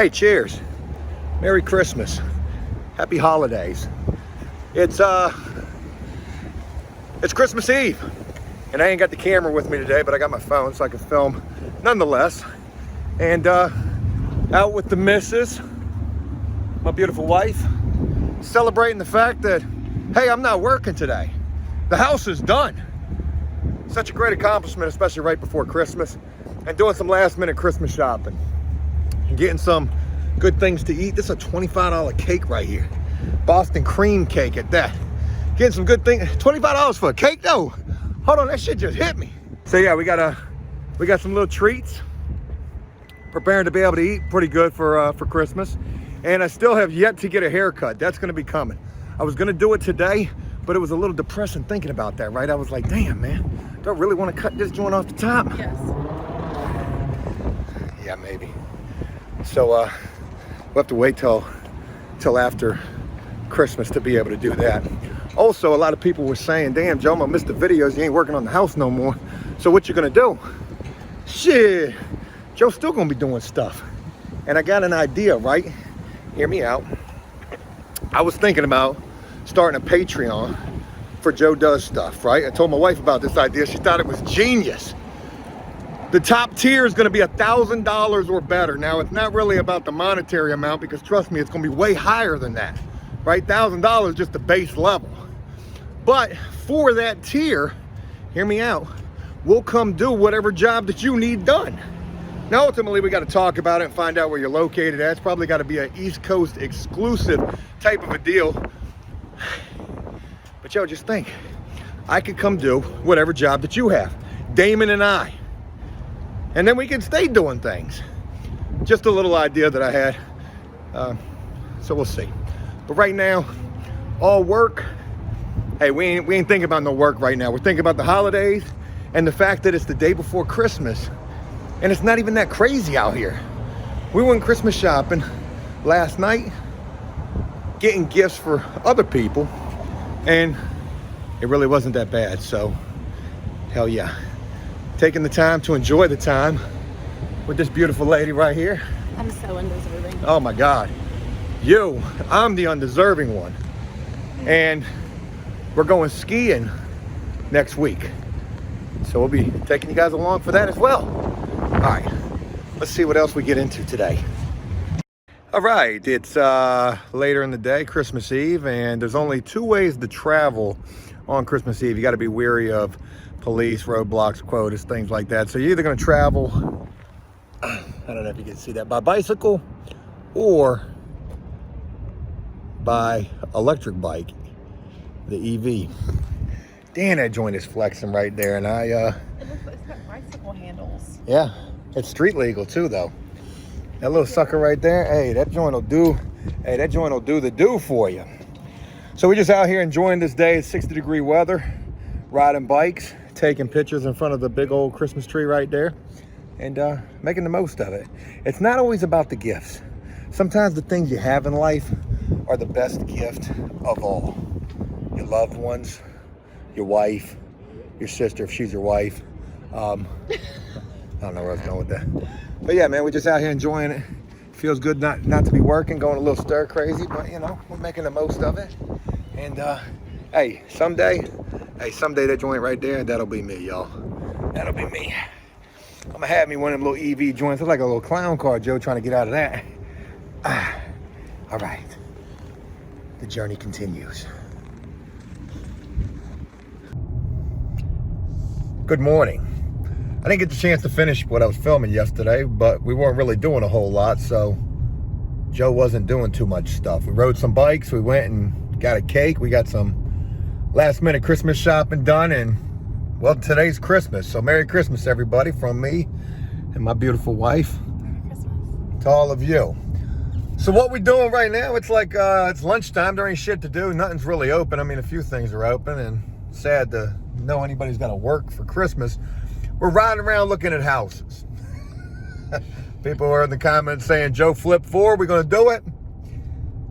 Hey, cheers. Merry Christmas. Happy holidays. It's Christmas Eve. And I ain't got the camera with me today, but I got my phone so I can film nonetheless. And out with the missus, my beautiful wife, celebrating the fact that, hey, I'm not working today. The house is done. Such a great accomplishment, especially right before Christmas. And doing some last minute Christmas shopping. And getting some good things to eat. This is a $25 cake right here. Boston cream cake at that. Getting some good things. $25 for a cake though? Hold on, that shit just hit me. So yeah, we got some little treats. Preparing to be able to eat pretty good for Christmas. And I still have yet to get a haircut. That's gonna be coming. I was gonna do it today, but it was a little depressing thinking about that, right? I was like, damn, man, do I really want to cut this joint off the top? Yes. Yeah, maybe. So we'll have to wait till after Christmas to be able to do that. Also, a lot of people were saying, damn, Joe, I missed the videos. You ain't working on the house no more. So what you gonna do? Shit, Joe's still gonna be doing stuff. And I got an idea, right? Hear me out. I was thinking about starting a Patreon for Joe Does Stuff, right? I told my wife about this idea. She thought it was genius. The top tier is gonna be $1,000 or better. Now, it's not really about the monetary amount because trust me, it's gonna be way higher than that, right? $1,000 just the base level. But for that tier, hear me out, we'll come do whatever job that you need done. Now, ultimately, we gotta talk about it and find out where you're located at. It's probably gotta be an East Coast exclusive type of a deal. But yo, just think, I could come do whatever job that you have, Damon and I. And then we can stay doing things. Just a little idea that I had. So we'll see. But right now, all work. Hey, we ain't thinking about no work right now. We're thinking about the holidays and the fact that it's the day before Christmas. And it's not even that crazy out here. We went Christmas shopping last night, getting gifts for other people, and it really wasn't that bad. So, hell yeah. Taking the time to enjoy the time with this beautiful lady right here. I'm so undeserving. Oh my God. I'm the undeserving one. And we're going skiing next week. So we'll be taking you guys along for that as well. All right, let's see what else we get into today. All right, it's later in the day, Christmas Eve, and there's only two ways to travel on Christmas Eve. You got to be wary of police, roadblocks, quotas, things like that. So you're either going to travel, I don't know if you can see that, by bicycle or by electric bike, the EV. Dan, that joint is flexing right there, and It looks like it's got bicycle handles. yeah, it's street legal too, though. That little sucker right there, hey, that joint will do the do for you. So we're just out here enjoying this day. It's 60-degree weather, riding bikes, taking pictures in front of the big old Christmas tree right there, and making the most of it. It's not always about the gifts. Sometimes the things you have in life are the best gift of all. Your loved ones, your wife, your sister if she's your wife. I don't know where I was going with that. But yeah, man, we're just out here enjoying it. Feels good not to be working, going a little stir crazy, but you know, we're making the most of it. And hey, someday that joint right there, that'll be me, y'all. That'll be me. I'm gonna have me one of them little EV joints. It's like a little clown car, Joe, trying to get out of that. All right, the journey continues. Good morning. I didn't get the chance to finish what I was filming yesterday, but we weren't really doing a whole lot, so Joe wasn't doing too much stuff. We rode some bikes, we went and got a cake, we got some last minute Christmas shopping done, and well, today's Christmas, so Merry Christmas everybody from me and my beautiful wife. Merry Christmas. To all of you. So what we're doing right now, it's like it's lunchtime, there ain't shit to do, nothing's really open. I mean, a few things are open, and sad to know anybody's gonna work for Christmas. We're riding around looking at houses. People are in the comments saying, Joe, flip 4, we're gonna do it.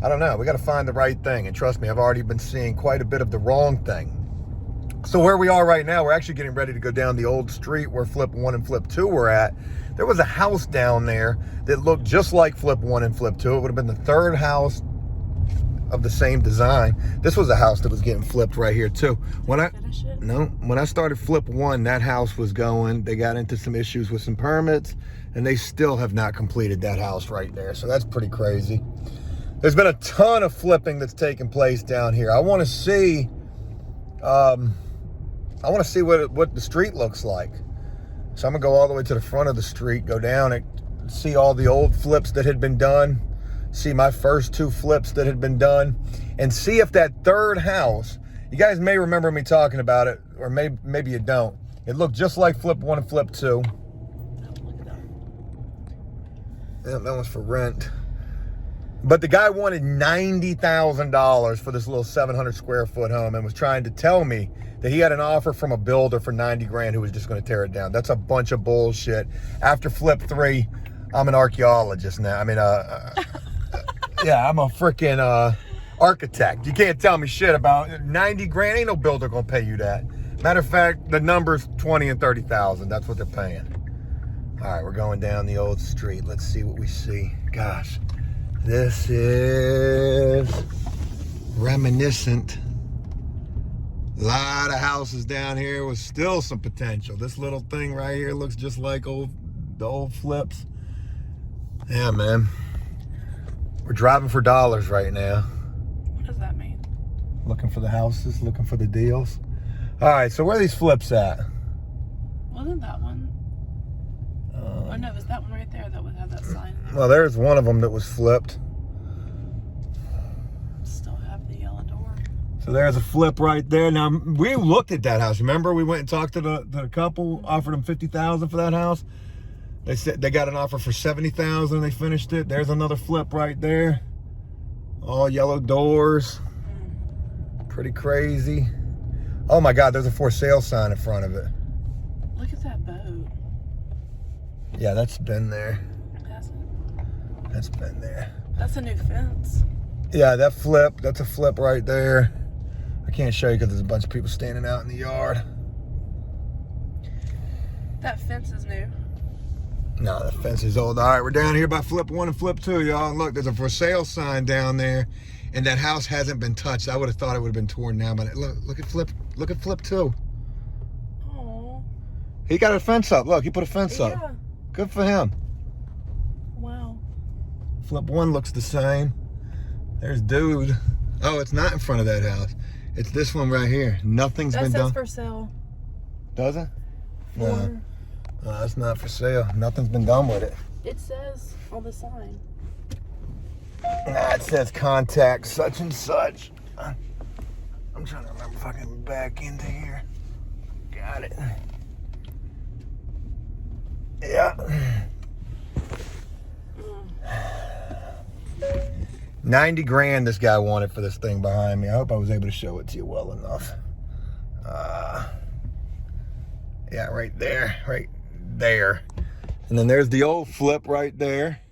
I don't know, we gotta find the right thing. And trust me, I've already been seeing quite a bit of the wrong thing. So where we are right now, we're actually getting ready to go down the old street where Flip 1 and Flip 2 were at. There was a house down there that looked just like Flip 1 and Flip 2. It would have been the third house of the same design. This was a house that was getting flipped right here too. When I started Flip 1, that house was going. They got into some issues with some permits, and they still have not completed that house right there. So that's pretty crazy. There's been a ton of flipping that's taken place down here. I want to see what the street looks like. So I'm gonna go all the way to the front of the street, go down and see all the old flips that had been done, see my first 2 flips that had been done, and see if that third house, you guys may remember me talking about it, or maybe you don't. It looked just like Flip 1 and Flip 2. Look at that. Yeah, that one's for rent. But the guy wanted $90,000 for this little 700 square foot home and was trying to tell me that he had an offer from a builder for 90 grand who was just going to tear it down. That's a bunch of bullshit. After Flip 3, I'm an archaeologist now. I mean, yeah, I'm a freaking architect. You can't tell me shit about 90 grand. Ain't no builder going to pay you that. Matter of fact, the number's 20 and 30,000. That's what they're paying. All right, we're going down the old street. Let's see what we see. Gosh. This is reminiscent. A lot of houses down here with still some potential. This little thing right here looks just like the old flips. Yeah, man. We're driving for dollars right now. What does that mean? Looking for the houses, looking for the deals. All right, so where are these flips at? Wasn't that one? Oh no, it was that one right there that would have that sign in there. Well, there's one of them that was flipped. Still have the yellow door. So there's a flip right there. Now, we looked at that house. Remember, we went and talked to the couple, offered them $50,000 for that house. They said they got an offer for $70,000. They finished it. There's another flip right there. All yellow doors. Pretty crazy. Oh my God, there's a for sale sign in front of it. Look at that boat. Yeah, that's been there. Has it? That's been there. That's a new fence. Yeah, that flip, that's a flip right there. I can't show you because there's a bunch of people standing out in the yard. That fence is new. No, the fence is old. All right, we're down here by Flip 1 and Flip 2, y'all. And look, there's a for sale sign down there, and that house hasn't been touched. I would have thought it would have been torn down, but look at Flip 2. Oh. He got a fence up. Look, he put a fence up. Yeah. Good for him. Wow. Flip 1 looks the same. There's dude. Oh, it's not in front of that house. It's this one right here. Nothing's been done. That says for sale. Does it? No. No, it's not for sale. Nothing's been done with it. It says on the sign. Nah, it says contact such and such. I'm trying to remember if I can back into here. Got it. Yeah. 90 grand this guy wanted for this thing behind me. I hope I was able to show it to you well enough. Yeah, right there. And then there's the old flip right there.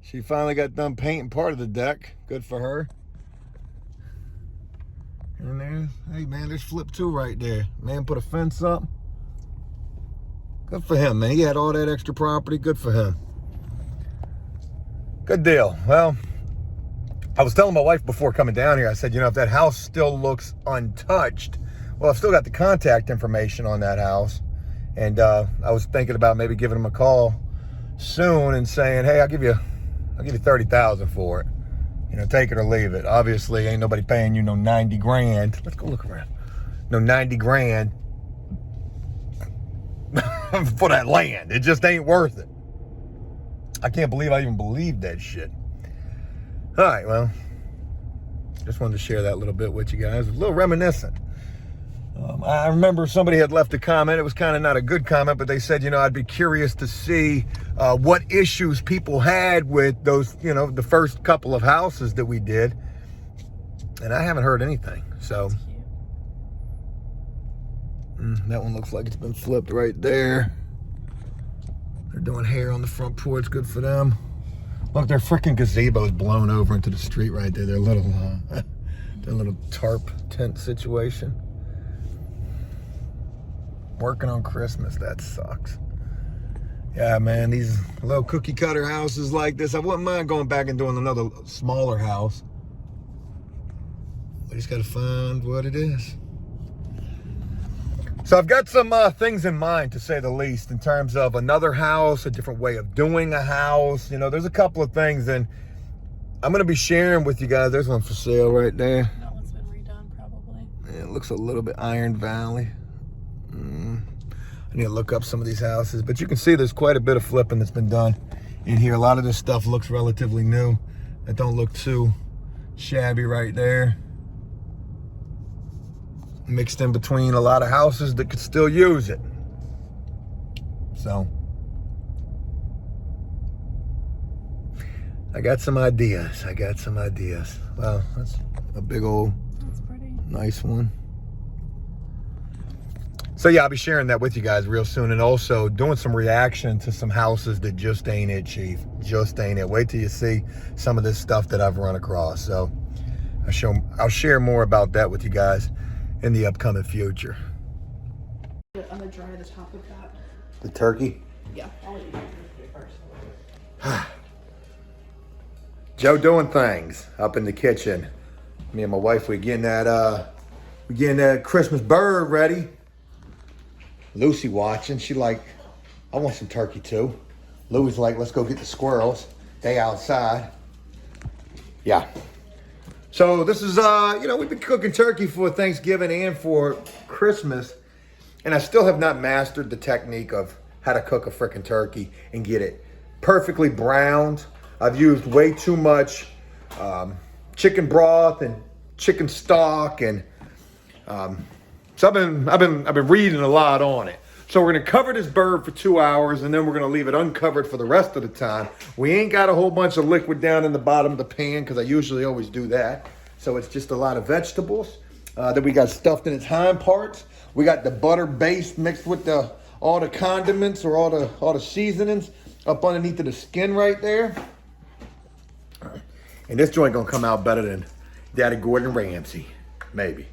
She finally got done painting part of the deck. Good for her. And there's, hey man, there's Flip 2 right there. Man put a fence up. Good for him, man. He had all that extra property. Good for him. Good deal. Well, I was telling my wife before coming down here, I said, you know, if that house still looks untouched, well, I've still got the contact information on that house. And I was thinking about maybe giving him a call soon and saying, hey, I'll give you 30,000 for it. You know, take it or leave it. Obviously, ain't nobody paying you no 90 grand. Let's go look around. No 90 grand for that land. It just ain't worth it. I can't believe I even believed that shit. All right, well, just wanted to share that little bit with you guys. A little reminiscent. I remember somebody had left a comment. It was kind of not a good comment, but they said, you know, I'd be curious to see what issues people had with those, you know, the first couple of houses that we did. And I haven't heard anything. So that one looks like it's been flipped right there. They're doing hair on the front porch. Good for them. Look, their freaking gazebo's blown over into the street right there. Their little tarp tent situation. Working on Christmas, that sucks. Yeah, man, these little cookie cutter houses like this, I wouldn't mind going back and doing another smaller house. We just gotta find what it is. So I've got some things in mind, to say the least, in terms of another house, a different way of doing a house. You know, there's a couple of things, and I'm gonna be sharing with you guys. There's one for sale right there. That one's been redone, probably. Yeah, it looks a little bit Iron Valley. I need to look up some of these houses, but you can see there's quite a bit of flipping that's been done in here. A lot of this stuff looks relatively new. It don't look too shabby right there. Mixed in between a lot of houses that could still use it. So I got some ideas. Wow, that's a big old, That's pretty. nice one. So yeah, I'll be sharing that with you guys real soon, and also doing some reaction to some houses that just ain't it, Chief. Just ain't it. Wait till you see some of this stuff that I've run across. So I'll share more about that with you guys in the upcoming future. I'm gonna dry the top of that. The turkey. Yeah, I'll let you do it first. Joe doing things up in the kitchen. Me and my wife, we getting that Christmas bird ready. Lucy watching. She like, I want some turkey too. Louie's like, let's go get the squirrels. They outside. Yeah. So this is, we've been cooking turkey for Thanksgiving and for Christmas, and I still have not mastered the technique of how to cook a frickin' turkey and get it perfectly browned. I've used way too much chicken broth and chicken stock, and so I've been reading a lot on it. So we're gonna cover this bird for 2 hours, and then we're gonna leave it uncovered for the rest of the time. We ain't got a whole bunch of liquid down in the bottom of the pan, because I usually always do that. So it's just a lot of vegetables that we got stuffed in its hind parts. We got the butter base mixed with all the condiments, or all the seasonings up underneath of the skin right there. And this joint gonna come out better than Daddy Gordon Ramsay. Maybe.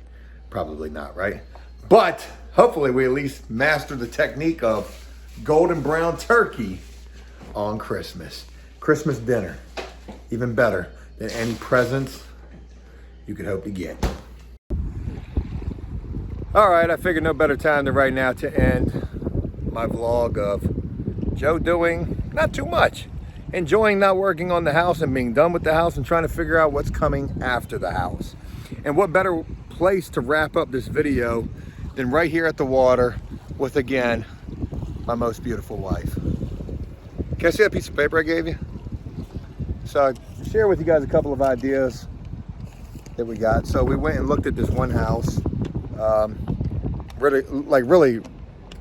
Probably not, right? But hopefully we at least master the technique of golden brown turkey on Christmas. Christmas dinner. Even better than any presents you could hope to get. All right, I figured no better time than right now to end my vlog of Joe doing not too much. Enjoying not working on the house and being done with the house and trying to figure out what's coming after the house. And what better place to wrap up this video than right here at the water with, again, my most beautiful wife. Can I see that piece of paper I gave you? So I'll share with you guys a couple of ideas that we got. So we went and looked at this one house, really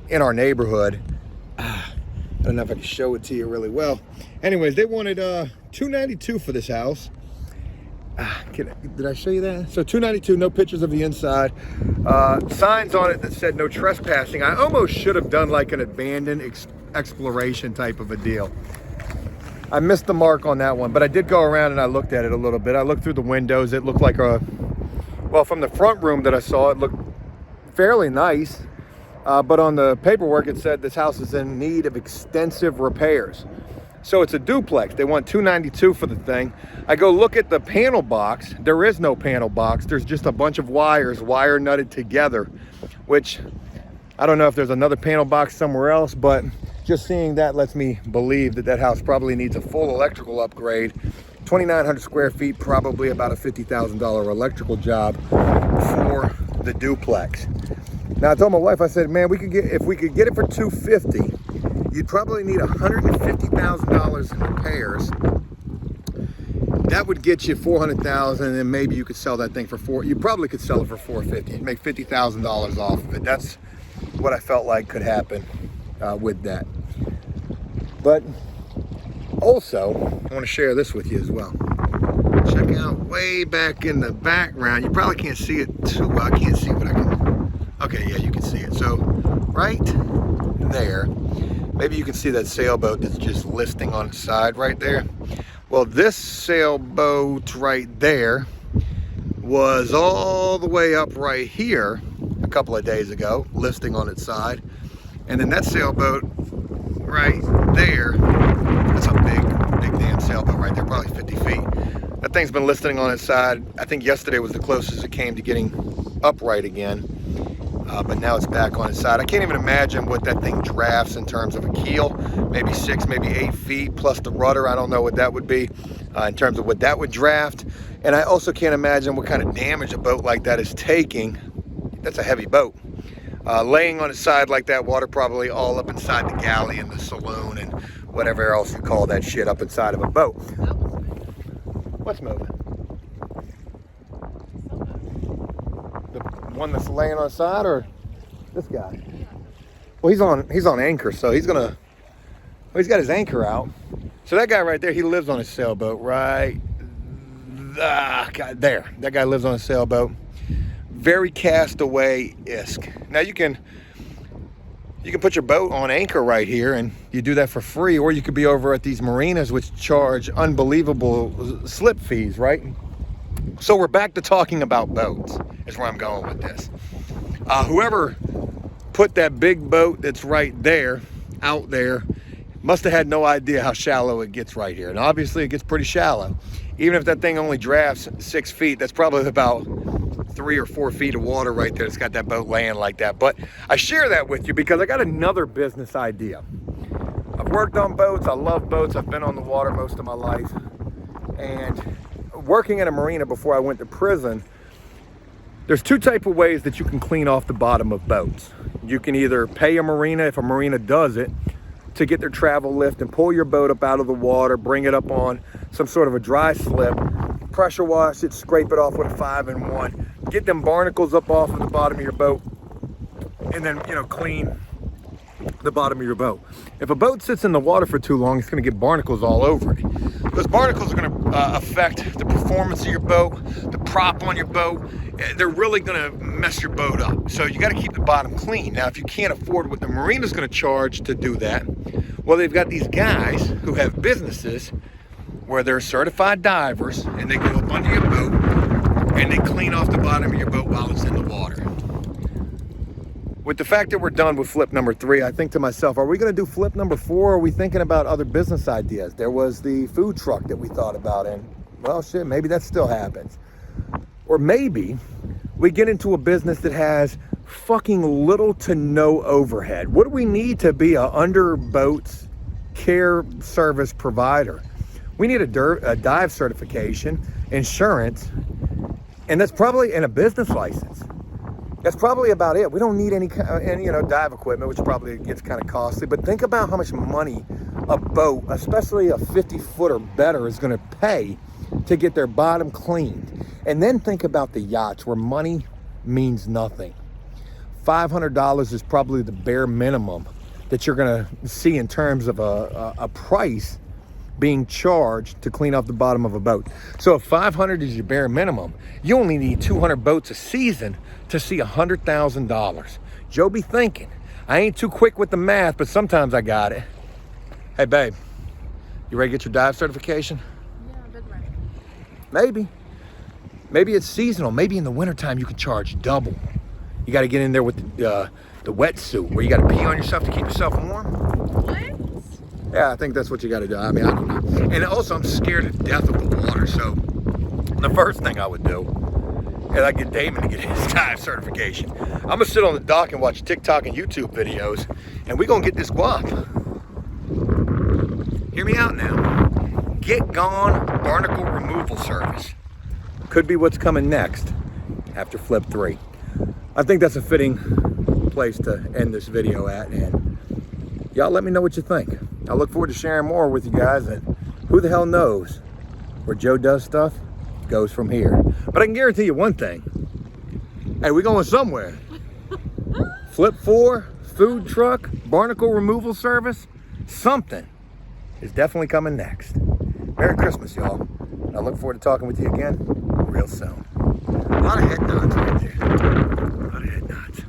in our neighborhood. I don't know if I can show it to you really well. Anyways, they wanted $292 for this house. Did I show you that? So $292, no pictures of the inside. Signs on it that said no trespassing. I almost should have done like an abandoned exploration type of a deal. I missed the mark on that one, but I did go around and I looked at it a little bit. I looked through the windows. It looked like well, from the front room that I saw, it looked fairly nice. But on the paperwork, it said this house is in need of extensive repairs. So it's a duplex. They want $292 for the thing. I go look at the panel box. There is no panel box. There's just a bunch of wires, wire nutted together, which I don't know if there's another panel box somewhere else, but just seeing that lets me believe that that house probably needs a full electrical upgrade. 2,900 square feet, probably about a $50,000 electrical job for the duplex. Now I told my wife, I said, man, if we could get it for $250, you'd probably need $150,000 in repairs. That would get you $400,000, and then maybe you could sell that thing for you probably could sell it for $450. You'd make $50,000 off of it. That's what I felt like could happen with that. But also, I want to share this with you as well. Check out way back in the background. You probably can't see it too well. I can't see what I can. Okay, yeah, you can see it. So right there, maybe you can see that sailboat that's just listing on its side right there. Well, this sailboat right there was all the way up right here a couple of days ago, listing on its side. And then that sailboat right there, that's a big damn sailboat right there, probably 50 feet. That thing's been listing on its side. I think yesterday was the closest it came to getting upright again. But now it's back on its side. I can't even imagine what that thing drafts in terms of a keel. Maybe 6, maybe 8 feet plus the rudder. I don't know what that would be in terms of what that would draft. And I also can't imagine what kind of damage a boat like that is taking. That's a heavy boat. Laying on its side like that, water probably all up inside the galley and the saloon and whatever else you call that shit up inside of a boat. What's moving? The one that's laying on the side, or this guy? Well, he's on anchor, so he's got his anchor out. So that guy right there, he lives on a sailboat right there. That guy lives on a sailboat. Very castaway-esque. Now you can put your boat on anchor right here, and you do that for free, or you could be over at these marinas which charge unbelievable slip fees, right? So we're back to talking about boats, is where I'm going with this. Whoever put that big boat that's right there, out there, must have had no idea how shallow it gets right here. And obviously it gets pretty shallow. Even if that thing only drafts 6 feet, that's probably about 3 or 4 feet of water right there. It's got that boat laying like that. But I share that with you because I got another business idea. I've worked on boats. I love boats. I've been on the water most of my life. And working in a marina before I went to prison, there's two types of ways that you can clean off the bottom of boats. You can either pay a marina, if a marina does it, to get their travel lift and pull your boat up out of the water, bring it up on some sort of a dry slip, pressure wash it, scrape it off with a 5-in-1, get them barnacles up off of the bottom of your boat, and then, clean the bottom of your boat. If a boat sits in the water for too long, it's going to get barnacles all over it. Those barnacles are going to affect the performance of your boat, the prop on your boat. They're really going to mess your boat up. So you got to keep the bottom clean. Now, if you can't afford what the marina's going to charge to do that, well, they've got these guys who have businesses where they're certified divers, and they go up under your boat and they clean off the bottom of your boat while it's in the water. With the fact that we're done with flip number 3, I think to myself, are we going to do flip number 4? Or are we thinking about other business ideas? There was the food truck that we thought about, and well, shit, maybe that still happens. Or maybe we get into a business that has fucking little to no overhead. What do we need to be a under boats care service provider? We need a dive certification, insurance, and that's probably in a business license. That's probably about it. We don't need any dive equipment, which probably gets kind of costly. But think about how much money a boat, especially a 50-foot or better, is going to pay to get their bottom cleaned. And then think about the yachts where money means nothing. $500 is probably the bare minimum that you're going to see in terms of a price being charged to clean off the bottom of a boat. So if 500 is your bare minimum, you only need 200 boats a season to see $100,000. Joe be thinking. I ain't too quick with the math, but sometimes I got it. Hey babe, you ready to get your dive certification? Yeah, I've been ready. Maybe it's seasonal. Maybe in the wintertime you can charge double. You got to get in there with the wetsuit where you got to pee on yourself to keep yourself warm. What? Yeah, I think that's what you got to do. I mean, I don't know. And also, I'm scared to death of the water. So the first thing I would do is I get Damon to get his dive certification. I'm going to sit on the dock and watch TikTok and YouTube videos, and we're going to get this guap. Hear me out now. Get Gone Barnacle Removal Service. Could be what's coming next after Flip 3. I think that's a fitting place to end this video at, and y'all let me know what you think. I look forward to sharing more with you guys, and who the hell knows where Joe does stuff goes from here. But I can guarantee you one thing. Hey, we going somewhere. Flip 4, food truck, barnacle removal service, something is definitely coming next. Merry Christmas, y'all. I look forward to talking with you again real soon. A lot of head nods right there. A lot of head nods.